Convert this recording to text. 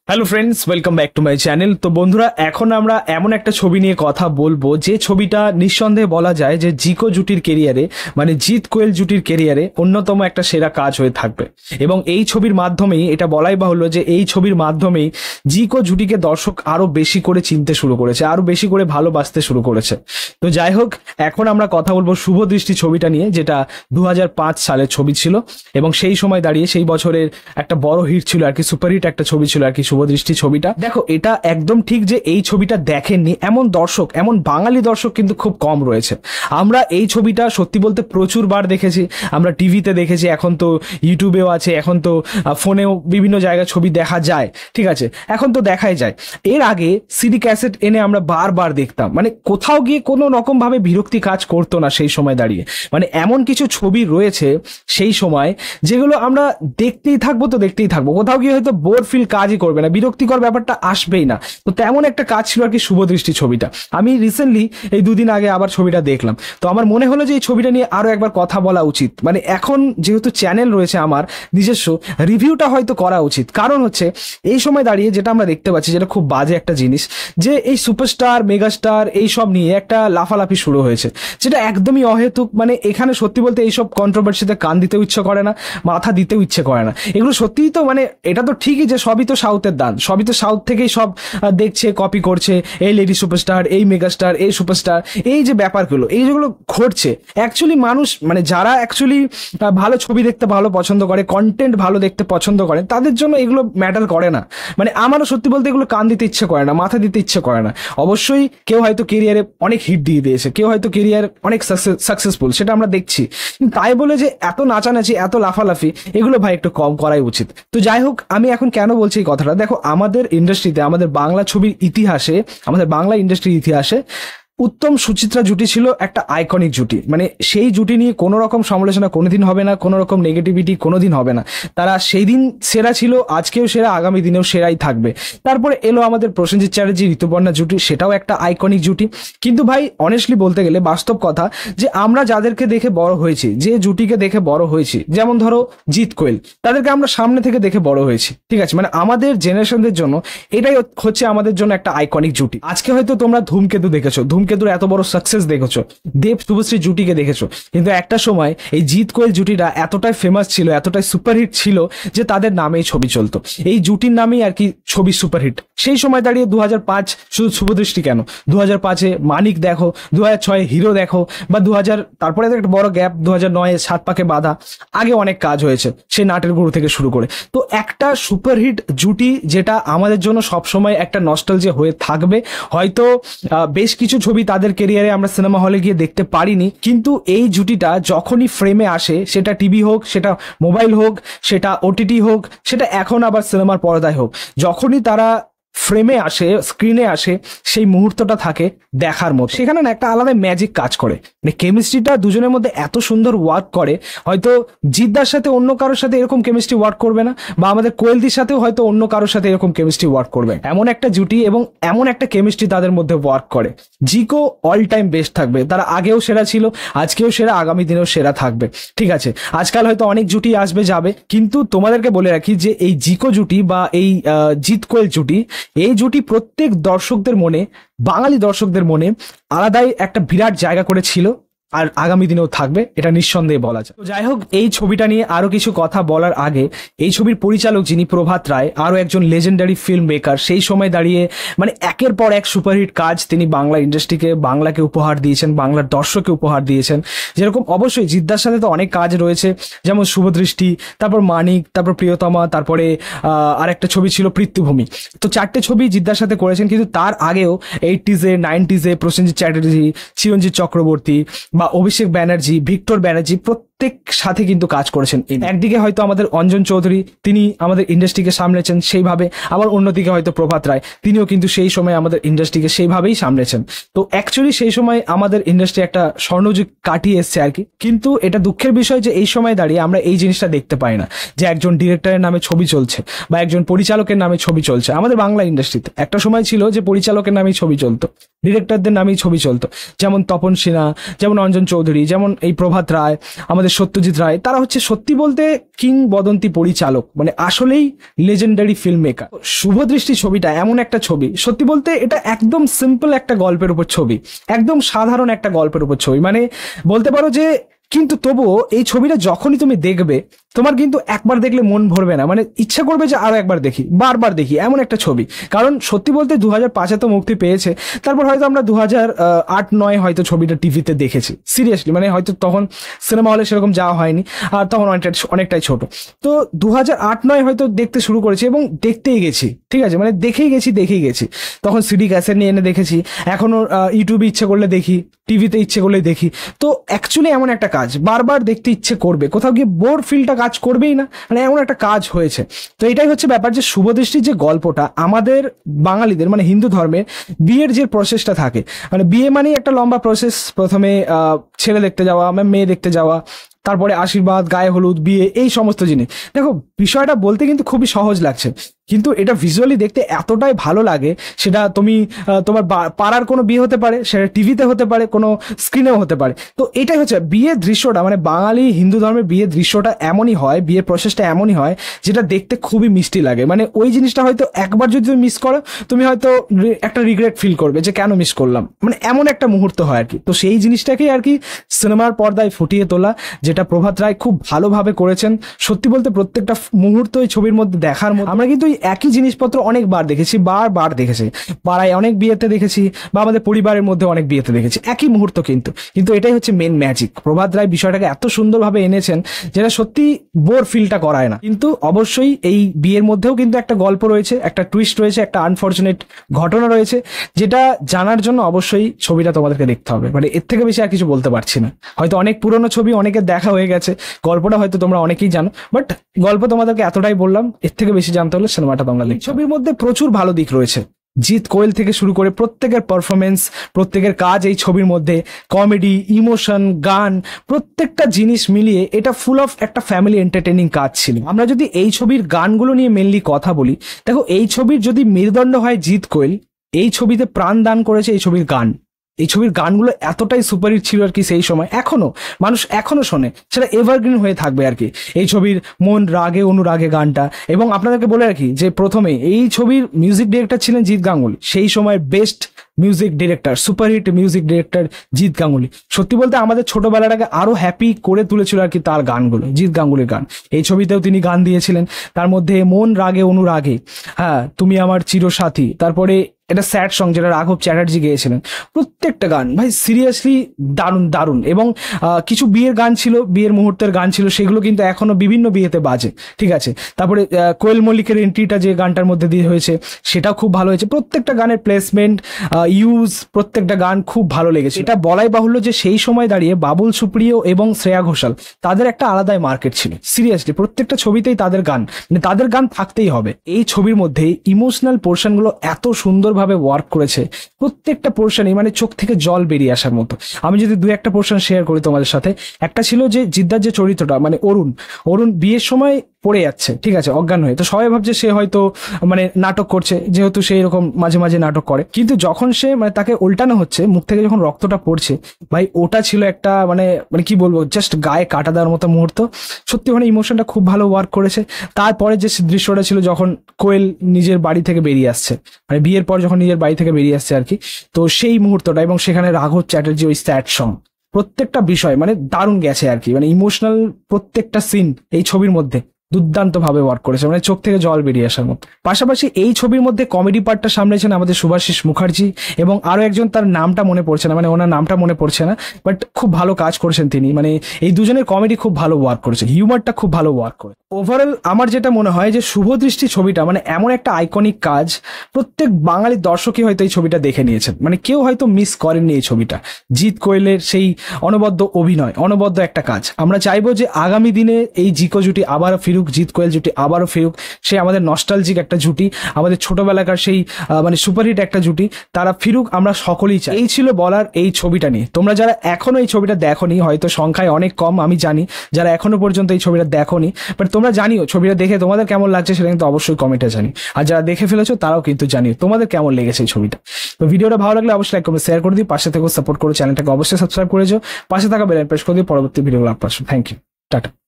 Hello friends, welcome back to my channel. তো বন্ধুরা, এখন আমরা এমন একটা ছবি নিয়ে কথা বলবো যে ছবিটা নিঃসন্দেহে বলা যায় যে জিকো জুটির কেরিয়ারে, মানে জিৎ কোয়েল জুটির কেরিয়ারে অন্যতম একটা সেরা কাজ হয়ে থাকবে। এবং এই ছবির মাধ্যমেই এটা বলাই বাহুল্য যে এই ছবির মাধ্যমেই জিকো জুটিকে দর্শক আরো বেশি করে চিনতে শুরু করেছে, আরো বেশি করে ভালোবাসতে শুরু করেছে। তো যাই হোক, এখন আমরা কথা বলবো শুভ দৃষ্টি ছবিটা নিয়ে, যেটা 2005 সালের ছবি ছিল এবং সেই সময় দাঁড়িয়ে সেই বছরের একটা বড় হিট ছিল আর কি, সুপারহিট একটা ছবি ছিল আর কি শুভ দৃষ্টি ছবিটা। দেখো, এটা একদম ঠিক যে এই ছবিটা দেখেননি এমন দর্শক, এমন বাঙালি দর্শক কিন্তু খুব কম রয়েছে। আমরা এই ছবিটা সত্যি বলতে প্রচুর বার দেখেছি, আমরা টিভিতে দেখেছি, এখন তো ইউটিউবেও আছে, এখন তো ফোনেও বিভিন্ন জায়গায় ছবি দেখা যায়, ঠিক আছে, এখন তো দেখাই যায়। এর আগে সিডি ক্যাসেট এনে আমরা বারবার দেখতাম, মানে কোথাও গিয়ে কোনো রকম ভাবে বিরক্তি কাজ করতো না সেই সময় দাঁড়িয়ে। মানে এমন কিছু ছবি রয়েছে সেই সময় যেগুলো আমরা দেখতেই থাকবো, তো দেখতেই থাকবো, কোথাও গিয়ে হয়তো বোর ফিল কাজই করবে না, বিরক্তিকর ব্যাপারটা আসবেই না। তো তেমন একটা কাজ ছিল আর কি শুভ দৃষ্টি ছবিটা। আমি রিসেন্টলি এই দুদিন আগে আবার ছবিটা দেখলাম, তো আমার মনে হলো যে এই ছবিটা নিয়ে আরো একবার কথা বলা উচিত। মানে এখন যেহেতু চ্যানেল রয়েছে আমার নিজস্ব, রিভিউটা হয়তো করা উচিত। কারণ হচ্ছে এই সময় দাঁড়িয়ে যেটা আমরা দেখতে পাচ্ছি, যেটা খুব বাজে একটা জিনিস, যে এই সুপারস্টার মেগাস্টার এই সব নিয়ে একটা লাফালাফি শুরু হয়েছে, যেটা একদমই অহেতুক। মানে এখানে সত্যি বলতে এইসব কন্ট্রোভার্সিতে কান দিতেও ইচ্ছে করে না, মাথা দিতেও ইচ্ছে করে না। এগুলো সত্যিই তো, মানে এটা তো ঠিকই যে সবই তো সাউথের দান, সবই তো সাউথ থেকেই সব দেখছে, কপি করছে। এই লেডি সুপারস্টার, এই মেগাস্টার, এই সুপারস্টার, এই যে ব্যাপারগুলো, এই যেগুলো ঘটছে, অ্যাকচুয়ালি মানুষ, মানে যারা অ্যাকচুয়ালি ভালো ছবি দেখতে ভালো পছন্দ করে, কন্টেন্ট ভালো দেখতে পছন্দ করে, তাদের জন্য এগুলো ম্যাটার করে না। মানে আমারও সত্যি বলতে এগুলো কান দিতে ইচ্ছে করে না, মাথা দিতে ইচ্ছে করে না। অবশ্যই কেউ হয়তো কেরিয়ারে অনেক হিট দিয়ে দিয়েছে, কেউ হয়তো কেরিয়ার অনেক সাকসেসফুল, সেটা আমরা দেখছি। তাই বলে যে এত নাচানাচি, এত লাফালাফি, এগুলো ভাই একটু কম করাই উচিত। তো যাই হোক, আমি এখন কেন বলছি এই কথাটা, দেখো আমাদের ইন্ডাস্ট্রিতে, আমাদের বাংলা ছবির ইতিহাসে, আমাদের বাংলা ইন্ডাস্ট্রির ইতিহাসে উত্তম সুচিত্রা জুটি ছিল একটা আইকনিক জুটি। মানে সেই জুটি নিয়ে কোনো রকম সমালোচনা কোনোদিন হবে না, কোনো রকম নেগেটিভিটি কোনোদিন হবে না। তারা সেই দিন সেরা ছিল, আজকেও সেরা, আগামী দিনেও সেরাই থাকবে। তারপরে এলো আমাদের প্রসেনজিৎ চ্যাটার্জি ঋতুপর্ণা জুটি, সেটাও একটা আইকনিক জুটি। কিন্তু ভাই অনেস্টলি বলতে গেলে বাস্তব কথা, যে আমরা যাদেরকে দেখে বড় হয়েছি, যে জুটিকে দেখে বড় হয়েছি, যেমন ধরো জিৎ কোয়েল, তাদেরকে আমরা সামনে থেকে দেখে বড় হয়েছি, ঠিক আছে। মানে আমাদের জেনারেশনদের জন্য এটাই হচ্ছে আমাদের জন্য একটা আইকনিক জুটি। আজকে হয়তো তোমরা ধূমকেতু দেখেছো, ধূমকেতুর এত বড় সাকসেস দেখেছো, দেব শুভশ্রী জুটিকে দেখেছো, কিন্তু একটা সময় এই জিৎ কোয়েল জুটিটা এতটাই ফেমাস ছিল, এতটাই সুপারহিট ছিল যে তাদের নামেই ছবি চলতো, এই জুটির নামেই আর কি ছবি সুপারহিট। সেই সময় দাঁড়িয়ে 2005, শুধু শুভদৃষ্টি কেন, 2005-এ মানিক দেখো, 2006-এ হিরো দেখো, বা 2000, তারপরে একটা বড় গ্যাপ, 2009-এ সাত পাকে বাঁধা, আগে অনেক কাজ হয়েছে সেই নাটের গুরু থেকে শুরু করে। তো একটা সুপারহিট জুটি যেটা আমাদের জন্য সবসময় একটা নস্টালজিয়া হয়ে থাকবে। হয়তো বেশ কিছু ছবি তাদের কেরিয়ারে আমরা সিনেমা হলে গিয়ে দেখতে পারিনি, কিন্তু এই জুটিটা যখনই ফ্রেমে আসে, সেটা টিভি হোক, সেটা মোবাইল হোক, সেটা ওটিটি হোক, সেটা এখন আবার সিনেমার পর্দায় হোক, যখনই তারা ফ্রেমে আসে, স্ক্রিনে আসে, সেই মুহূর্তটা থাকে দেখার মতো। সেখানে না একটা আলাদা ম্যাজিক কাজ করে, মানে কেমিস্ট্রিটা দুজনের মধ্যে এত সুন্দর ওয়ার্ক করে। হয়তো জিদ্দার সাথে অন্য কারোর সাথে এরকম কেমিস্ট্রি ওয়ার্ক করবে না, বা আমাদের কোয়েলদির সাথেও হয়তো অন্য কারোর সাথে এরকম কেমিস্ট্রি ওয়ার্ক করবে। এমন একটা জুটি এবং এমন একটা কেমিস্ট্রি তাদের মধ্যে ওয়ার্ক করে। জিকো অল টাইম বেস্ট থাকবে, তারা আগেও সেরা ছিল, আজকেও সেরা, আগামী দিনেও সেরা থাকবে, ঠিক আছে। আজকাল হয়তো অনেক জুটি আসবে যাবে, কিন্তু তোমাদেরকে বলে রাখি যে এই জিকো জুটি বা এই জিৎ কোয়েল জুটি, এই জুটি প্রত্যেক দর্শকদের মনে, বাঙালি দর্শকদের মনে আলাদাই একটা বিরাট জায়গা করেছিল, আর আগামী দিনেও থাকবে, এটা নিঃসন্দেহে বলা যায়। তো যাই হোক, এই ছবিটা নিয়ে আরো কিছু কথা বলার আগে, এই ছবির পরিচালক যিনি প্রভাত রায়, আরো একজন লেজেন্ডারি ফিল্ম মেকার, সেই সময় দাঁড়িয়ে মানে একের পর এক সুপারহিট কাজ তিনি বাংলা ইন্ডাস্ট্রিকে, বাংলাকে উপহার দিয়েছেন, বাংলার দর্শককে উপহার দিয়েছেন। যেরকম অবশ্যই জিদ্দার সাথে তো অনেক কাজ রয়েছে, যেমন শুভদৃষ্টি, তারপর মানিক, তারপর প্রিয়তমা, তারপরে আর একটা ছবি ছিল পৃথ্বীভূমি। তো চারটে ছবি জিদ্দার সাথে করেছেন, কিন্তু তার আগেও 80s-এ 90s-এ প্রসেনজিৎ চ্যাটার্জি, চিরঞ্জিত চক্রবর্তী বা অভিষেক ব্যানার্জি, ভিক্টর ব্যানার্জি প্রত্যেক সাথে কিন্তু কাজ করেছেন। একদিকে হয়তো আমাদের অঞ্জন চৌধুরী, তিনি আমাদের ইন্ডাস্ট্রিকে সামলেছেন সেইভাবে, আবার অন্যদিকে হয়তো প্রভাত রায়, তিনিও কিন্তু সেই সময় আমাদের ইন্ডাস্ট্রিকে সেইভাবেই সামলেছেন। তো অ্যাকচুয়ালি সেই সময় আমাদের ইন্ডাস্ট্রি একটা স্বর্ণযুগ কাটিয়ে এসছে আর কি। কিন্তু এটা দুঃখের বিষয় যে এই সময় দাঁড়িয়ে আমরা এই জিনিসটা দেখতে পাই না, যে একজন ডিরেক্টরের নামে ছবি চলছে বা একজন পরিচালকের নামে ছবি চলছে। আমাদের বাংলা ইন্ডাস্ট্রিতে একটা সময় ছিল যে পরিচালকের নামেই ছবি চলতো, ডিরেক্টরদের নামেই ছবি চলতো, যেমন তপন সিনহা, যেমন অঞ্জন চৌধুরী, যেমন এই প্রভাত রায়, আমাদের আমাদের সত্যজিৎ রায়, তারা হচ্ছে সত্যি বলতে কিংবদন্তি পরিচালক, মানে আসলেই লেজেন্ডারি ফিল্ম মেকার। শুভদৃষ্টি ছবিটা এমন একটা ছবি, সত্যি বলতে এটা একদম সিম্পল একটা গল্পের উপর ছবি, একদম সাধারণ একটা গল্পের উপর ছবি, মানে বলতে পারো যে, কিন্তু তবুও এই ছবিটা যখনই তুমি দেখবে তোমার কিন্তু একবার দেখলে মন ভরবে না, মানে ইচ্ছা করবে যে আরো একবার দেখি, বারবার দেখি, এমন একটা ছবি। কারণ সত্যি বলতে 2005-এ তো মুক্তি পেয়েছে, তারপর হয়তো আমরা 2008-9 হয়তো ছবিটা টিভিতে দেখেছি, সিরিয়াসলি, মানে হয়তো তখন সিনেমা হলে সেরকম যাওয়া হয়নি, আর তখন অনেকটাই ছোট। তো 2008-9 হয়তো দেখতে শুরু করেছি এবং দেখতেই গেছি, ঠিক আছে, মানে দেখেই গেছি। তখন সিডি ক্যাসেট নিয়ে এনে দেখেছি, এখনো ইউটিউবে ইচ্ছে করলে দেখি, টিভিতে ইচ্ছে করলে দেখি। তো অ্যাকচুয়ালি এমন একটা কাজ বারবার দেখতে ইচ্ছে করবে, কোথাও গিয়ে বোর ফিলটা কাজ করবেই না, মানে এমন একটা কাজ হয়েছে। তো এটাই হচ্ছে ব্যাপার, যে শুভদৃষ্টির যে গল্পটা আমাদের বাঙালিদের, মানে হিন্দু ধর্মের বিয়ের যে প্রসেসটা থাকে, মানে বিয়ে মানেই একটা লম্বা প্রসেস, প্রথমে ছেলে দেখতে যাওয়া, মেয়ে দেখতে যাওয়া, তারপরে আশীর্বাদ, গায়ে হলুদ, বিয়ে, এই সমস্ত জিনিস। দেখো বিষয়টা বলতে কিন্তু খুবই সহজ লাগছে, কিন্তু এটা ভিজুয়ালি দেখতে এতটাই ভালো লাগে, সেটা তুমি তোমার পাড়ার কোনো বিয়ে হতে পারে, সেটা টিভিতে হতে পারে, কোনো স্ক্রিনেও হতে পারে। তো এটাই হচ্ছে বিয়ের দৃশ্যটা, মানে বাঙালি হিন্দু ধর্মের বিয়ের দৃশ্যটা এমনই হয়, বিয়ের প্রসেসটা এমনই হয়, যেটা দেখতে খুবই মিষ্টি লাগে। মানে ওই জিনিসটা হয়তো একবার যদি তুমি মিস করো, তুমি হয়তো একটা রিগ্রেট ফিল করবে যে কেন মিস করলাম, মানে এমন একটা মুহূর্ত হয় আর কি। তো সেই জিনিসটাকেই আর কি সিনেমার পর্দায় ফুটিয়ে তোলা, যেটা প্রভাত রায় খুব ভালোভাবে করেছেন। সত্যি বলতে প্রত্যেকটা মুহূর্ত এই ছবির মধ্যে দেখার মতো। আমরা কিন্তু একই জিনিসপত্র অনেকবার দেখেছি, বারবার দেখেছি, পাড়ায় অনেক বিয়েতে দেখেছি, বা আমাদের পরিবারের মধ্যে অনেক বিয়েতে দেখেছি, একই মুহূর্ত। কিন্তু এটাই হচ্ছে মেন ম্যাজিক, প্রভাত রায় বিষয়টাকে এত সুন্দরভাবে এনেছেন যেটা সত্যি বোর ফিলটা করায় না। কিন্তু অবশ্যই এই বিয়ের মধ্যেও কিন্তু একটা গল্প রয়েছে, একটা টুইস্ট রয়েছে, একটা আনফরচুনেট ঘটনা রয়েছে, যেটা জানার জন্য অবশ্যই ছবিটা তোমাদেরকে দেখতে হবে। মানে এর থেকে বেশি আর কিছু বলতে পারছি না, হয়তো অনেক পুরনো ছবি, অনেকের দেখা হয়ে গেছে, গল্পটা হয়তো তোমরা অনেকেই জানো, বাট গল্প তোমাদেরকে এতটাই বললাম, এর থেকে বেশি জানতে হলে সিনেমাটা তোমরা দেখো। ছবির মধ্যে প্রচুর ভালো দিক রয়েছে, জিৎ কোয়েল থেকে শুরু করে প্রত্যেকের পারফরমেন্স, প্রত্যেকের কাজ এই ছবির মধ্যে, কমেডি, ইমোশন, গান, প্রত্যেকটা জিনিস মিলিয়ে এটা ফুল অফ একটা ফ্যামিলি এন্টারটেইনিং কাজ ছিল। আমরা যদি এই ছবির গানগুলো নিয়ে মেনলি কথা বলি, দেখো এই ছবির যদি মেরুদণ্ড হয় জিৎ কোয়েল, এই ছবিতে প্রাণ দান করেছে এই ছবির গান। এই ছবির গানগুলো এতটাই সুপারহিট ছিল আর কি সেই সময়, মানুষ এখনো শোনে, সেটা এভারগ্রিন হয়ে থাকবে আর কি এই ছবির মন রাগে অনুরাগে গানটা। এবং আপনাদেরকে বলে রাখি যে প্রথমে এই ছবির মিউজিক ডিরেক্টর ছিলেন জিৎ গাঙ্গুলি, সেই সময় best music director, superhit music director Jeet Ganguly. সত্যি বলতে আমাদের ছোটবেলাটাকে আরো হ্যাপি করে তুলেছিল আর কি তার গানগুলো, জিৎ গাঙ্গুলির গান। এই ছবিতেও তিনি গান দিয়েছিলেন, তার মধ্যে মন রাগে অনুরাগে, হ্যাঁ, তুমি আমার চিরসাথী, তারপরে এটা স্যাড সং যেটা রাঘব চ্যাটার্জি গেয়েছিলেন। প্রত্যেকটা গান ভাই সিরিয়াসলি দারুণ। এবং কিছু বিয়ের গান ছিল, বিয়ের মুহূর্তের গান ছিল, সেগুলো কিন্তু এখনো বিভিন্ন বিয়েতে বাজে, ঠিক আছে। তারপরে কোয়েল মল্লিকের এন্ট্রিটা যে গানটার মধ্যে দিয়ে হয়েছে সেটাও খুব ভালো হয়েছে। প্রত্যেকটা গানের প্লেসমেন্ট, ইউজ, প্রত্যেকটা গান খুব ভালো লেগেছে। এটা বলাই বাহুল্য যে সেই সময় দাঁড়িয়ে বাবুল সুপ্রিয় এবং শ্রেয়া ঘোষাল তাদের একটা আলাদাই মার্কেট ছিল। সিরিয়াসলি প্রত্যেকটা ছবিতেই তাদের গান, মানে তাদের গান থাকতেই হবে। এই ছবির মধ্যে ইমোশনাল পোর্শনগুলো এত সুন্দরভাবে ওয়ার্ক করেছে, প্রত্যেকটা পোর্শনই মানে চোখ থেকে জল বেরিয়ে আসার মতো। আমি যদি দুই একটা পোর্শন শেয়ার করি তোমাদের সাথে, একটা ছিল যে জিদ্দার যে চরিত্রটা, মানে অরুণ বিয়ের সময় পড়ে যাচ্ছে, ঠিক আছে, অজ্ঞান হয়ে। তো সবাই ভাবছে সে হয়তো মানে নাটক করছে, যেহেতু সে এরকম মাঝে মাঝে নাটক করে। কিন্তু যখন সে মানে তাকে উল্টানো হচ্ছে, মুখ থেকে যখন রক্তটা পড়ছে, ভাই ওটা ছিল একটা মানে মানে কি বলবো, জাস্ট গায়ে কাটা দেওয়ার মতো মুহূর্ত। সত্যি ওখানে ইমোশনটা খুব ভালো ওয়ার্ক করেছে। তারপরে যে দৃশ্যটা ছিল যখন কোয়েল নিজের বাড়ি থেকে বেরিয়ে আসছে, মানে বিয়ের পর যখন নিজের বাড়ি থেকে বেরিয়ে আসছে আর কি, তো সেই মুহূর্তটা, এবং সেখানে রাঘব চ্যাটার্জি ওই স্যাড সং, প্রত্যেকটা বিষয় মানে দারুণ গেছে আর কি। মানে ইমোশনাল প্রত্যেকটা সিন এই ছবির মধ্যে দুর্দান্ত ভাবে ওয়ার্ক করেছে, মানে চোখ থেকে জল বেরিয়ে আসার মতো। পাশাপাশি এই ছবির মধ্যে কমেডি পার্টটা সামলেছেন আমাদের শুভাশিস মুখার্জি, এবং আরো একজন, তার নামটা মনে পড়ছে না, মানে ওনার নামটা মনে পড়ছে না, বাট খুব ভালো কাজ করেছেন তিনি। মানে এই দুজনের কমেডি খুব ভালো ওয়ার্ক করেছে, হিউমারটা খুব ভালো ওয়ার্ক করে। ওভারঅল আমার যেটা মনে হয় যে শুভদৃষ্টি ছবিটা মানে এমন একটা আইকনিক কাজ, প্রত্যেক বাঙালি দর্শকই হয়তো এই ছবিটা দেখে নিয়েছেন, মানে কেউ হয়তো মিস করেননি এই ছবিটা। জিৎ কোয়েলের সেই অনবদ্য অভিনয়, অনবদ্য একটা কাজ। আমরা চাইবো যে আগামী দিনে এই জিকো জুটি আবার ফিরে ফিরুক, জিৎ কোয়েল জুটি আবারও ফিরুক। সে আমাদের নস্টালজিক একটা জুটি, আমাদের ছোটবেলাকার সেই মানে সুপারহিট একটা জুটি, তারা ফিরুক, আমরা সকলেই চাই। এই ছিল বলার এই ছবিটা নিয়ে। তোমরা যারা এখনো এই ছবিটা দেখোনি, হয়তো সংখ্যায় অনেক কম আমি জানি যারা এখনো পর্যন্ত এই ছবিটা দেখোনি, বাট তোমরা জানিও ছবিটা দেখে তোমাদের কেমন লাগছে সেটা কিন্তু অবশ্যই কমেন্টে জানি। আর যারা দেখে ফেলেছো তারাও কিন্তু জানিও তোমাদের কেমন লেগেছে এই ছবিটা। তো ভিডিওটা ভালো লাগলে অবশ্যই লাইক কমেন্ট শেয়ার করে দিও, পাশে থেকে সাপোর্ট করো, চ্যানেলটাকে অবশ্যই সাবস্ক্রাইব করে যাও, পাশে থাকা বেল আইকন প্রেস করে দিও পরবর্তী ভিডিওগুলো আপলোড। Thank you, tata.